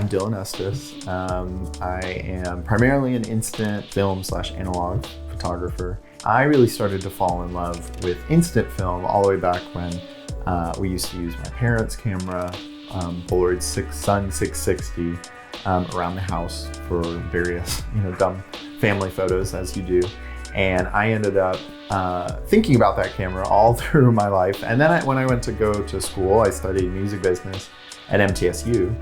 I'm Dylan Estes. I am primarily an instant film / analog photographer. I really started to fall in love with instant film all the way back when we used to use my parents' camera, Polaroid Sun 660, around the house for various, dumb family photos as you do. And I ended up thinking about that camera all through my life. And then when I went to go to school, I studied music business at MTSU.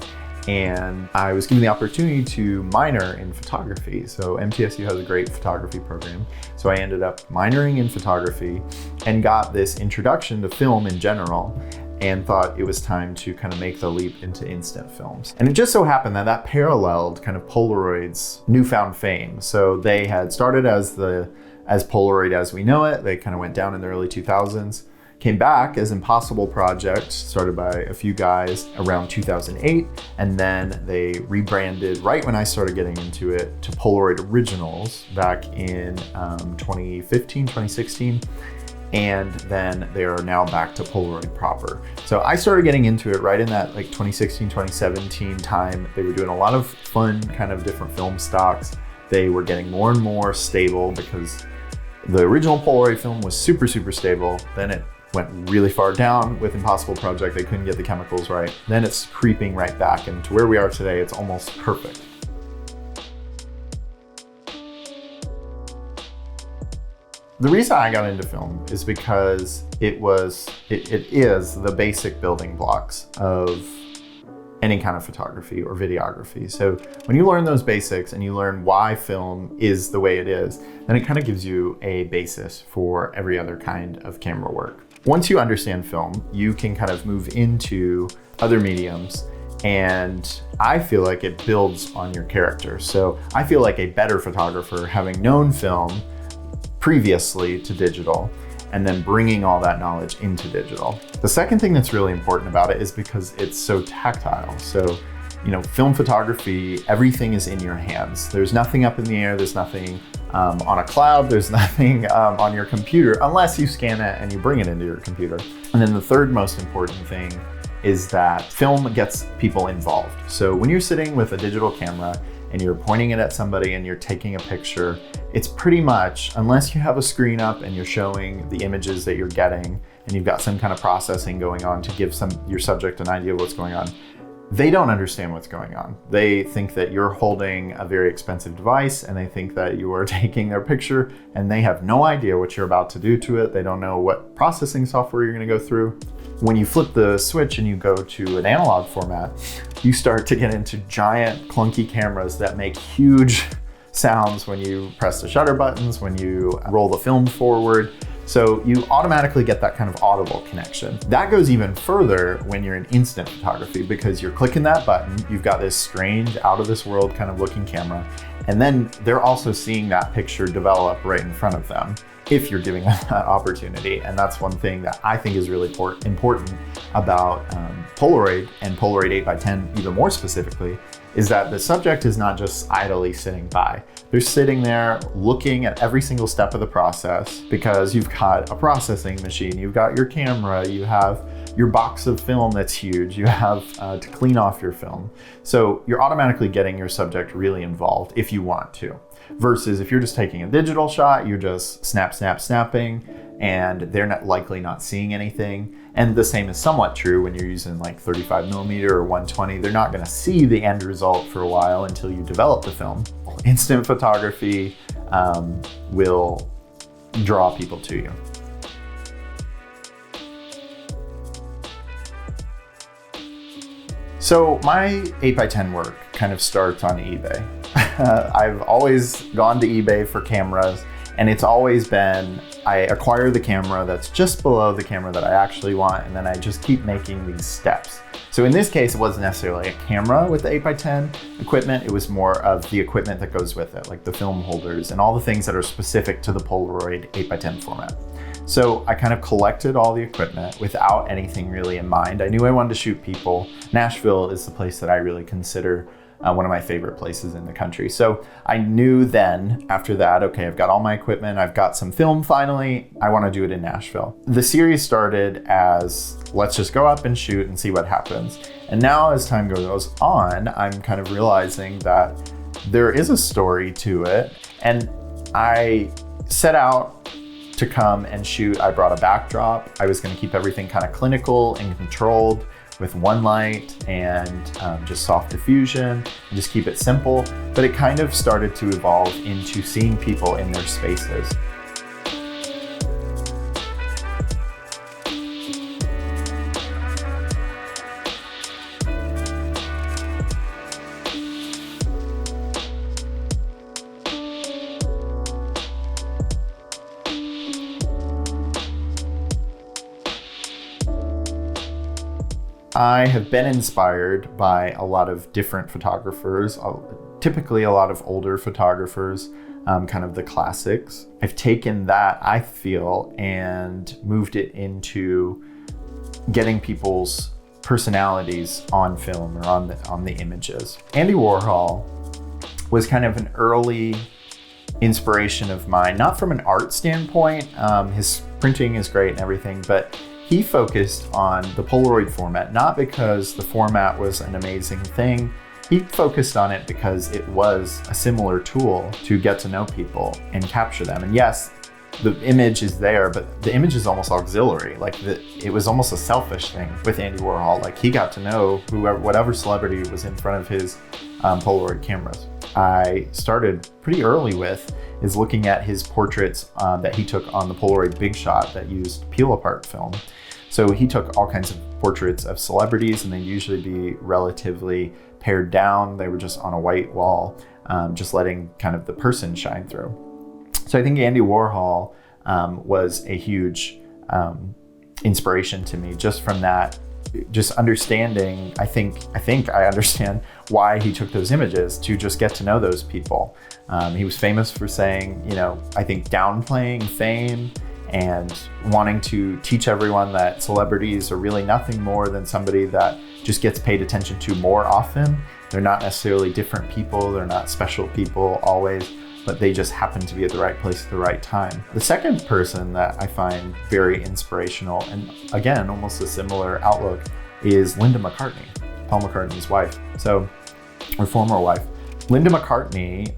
And I was given the opportunity to minor in photography. So MTSU has a great photography program. So I ended up minoring in photography and got this introduction to film in general, and thought it was time to kind of make the leap into instant films. And it just so happened that that paralleled kind of Polaroid's newfound fame. So they had started as Polaroid as we know it. They kind of went down in the early 2000s, came back as Impossible Project, started by a few guys around 2008, and then they rebranded right when I started getting into it to Polaroid Originals back in 2015, 2016. And then they are now back to Polaroid proper. So I started getting into it right in that 2016, 2017 time. They were doing a lot of fun kind of different film stocks. They were getting more and more stable because the original Polaroid film was super, super stable. Then it went really far down with Impossible Project. They couldn't get the chemicals right. Then it's creeping right back, and to where we are today, it's almost perfect. The reason I got into film is because it is the basic building blocks of any kind of photography or videography. So when you learn those basics and you learn why film is the way it is, then it kind of gives you a basis for every other kind of camera work. Once you understand film, you can kind of move into other mediums, and I feel like it builds on your character. So I feel like a better photographer having known film previously to digital, and then bringing all that knowledge into digital. The second thing that's really important about it is because it's so tactile. So, film photography, everything is in your hands. There's nothing up in the air, there's nothing on a cloud, there's nothing on your computer, unless you scan it and you bring it into your computer. And then the third most important thing is that film gets people involved. So when you're sitting with a digital camera and you're pointing it at somebody and you're taking a picture, it's pretty much, unless you have a screen up and you're showing the images that you're getting and you've got some kind of processing going on to give your subject an idea of what's going on, they don't understand what's going on. They think that you're holding a very expensive device, and they think that you are taking their picture, and they have no idea what you're about to do to it. They don't know what processing software you're gonna go through. When you flip the switch and you go to an analog format, you start to get into giant clunky cameras that make huge sounds when you press the shutter buttons, when you roll the film forward. So you automatically get that kind of audible connection. That goes even further when you're in instant photography, because you're clicking that button, you've got this strange, out of this world kind of looking camera, and then they're also seeing that picture develop right in front of them, if you're giving them that opportunity. And that's one thing that I think is really important about Polaroid, and Polaroid 8x10 even more specifically, is that the subject is not just idly sitting by. They're sitting there looking at every single step of the process, because you've got a processing machine, you've got your camera, you have your box of film that's huge, you have to clean off your film. So you're automatically getting your subject really involved if you want to. Versus if you're just taking a digital shot, you're just snapping, and they're likely not seeing anything. And the same is somewhat true when you're using 35mm or 120. They're not gonna see the end result for a while until you develop the film. Instant photography will draw people to you. So my 8x10 work kind of starts on eBay. I've always gone to eBay for cameras, and it's always been, I acquire the camera that's just below the camera that I actually want, and then I just keep making these steps. So in this case, it wasn't necessarily a camera with the 8x10 equipment, it was more of the equipment that goes with it, like the film holders and all the things that are specific to the Polaroid 8x10 format. So I kind of collected all the equipment without anything really in mind. I knew I wanted to shoot people. Nashville is the place that I really consider one of my favorite places in the country. So I knew then after that, okay, I've got all my equipment, I've got some film finally, I want to do it in Nashville. The series started as, let's just go up and shoot and see what happens. And now as time goes on, I'm kind of realizing that there is a story to it. And I set out to come and shoot. I brought a backdrop. I was going to keep everything kind of clinical and controlled with one light and just soft diffusion, and just keep it simple. But it kind of started to evolve into seeing people in their spaces. I have been inspired by a lot of different photographers, typically a lot of older photographers, kind of the classics. I've taken that, I feel, and moved it into getting people's personalities on film or on the images. Andy Warhol was kind of an early inspiration of mine, not from an art standpoint. His printing is great and everything, but he focused on the Polaroid format, not because the format was an amazing thing. He focused on it because it was a similar tool to get to know people and capture them. And yes, the image is there, but the image is almost auxiliary. It was almost a selfish thing with Andy Warhol. Like, he got to know whatever celebrity was in front of his Polaroid cameras. I started pretty early with is looking at his portraits that he took on the Polaroid Big Shot that used peel apart film. So he took all kinds of portraits of celebrities, and they usually be relatively pared down. They were just on a white wall, just letting kind of the person shine through. So I think Andy Warhol was a huge inspiration to me just from that, just understanding. I think I understand why he took those images, to just get to know those people. He was famous for saying, I think downplaying fame and wanting to teach everyone that celebrities are really nothing more than somebody that just gets paid attention to more often. They're not necessarily different people, they're not special people always, but they just happen to be at the right place at the right time. The second person that I find very inspirational, and again, almost a similar outlook, is Linda McCartney, Paul McCartney's wife. Or former wife. Linda McCartney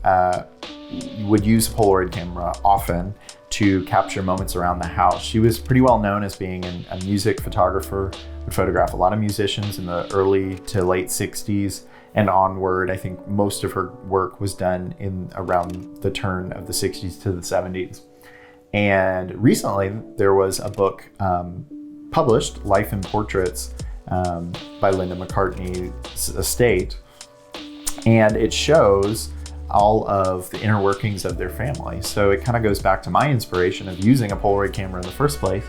would use a Polaroid camera often to capture moments around the house. She was pretty well known as being a music photographer, would photograph a lot of musicians in the early to late 60s and onward. I think most of her work was done in around the turn of the 60s to the 70s. And recently there was a book published, Life and Portraits, by Linda McCartney's estate. And it shows all of the inner workings of their family. So it kind of goes back to my inspiration of using a Polaroid camera in the first place,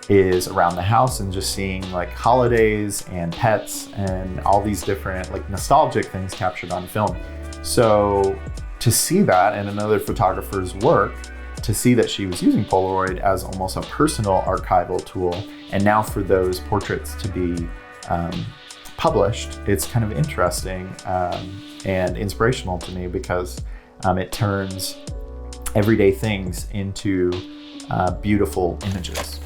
is around the house and just seeing like holidays and pets and all these different like nostalgic things captured on film. So to see that in another photographer's work, to see that she was using Polaroid as almost a personal archival tool, and now for those portraits to be published, it's kind of interesting and inspirational to me, because it turns everyday things into beautiful images.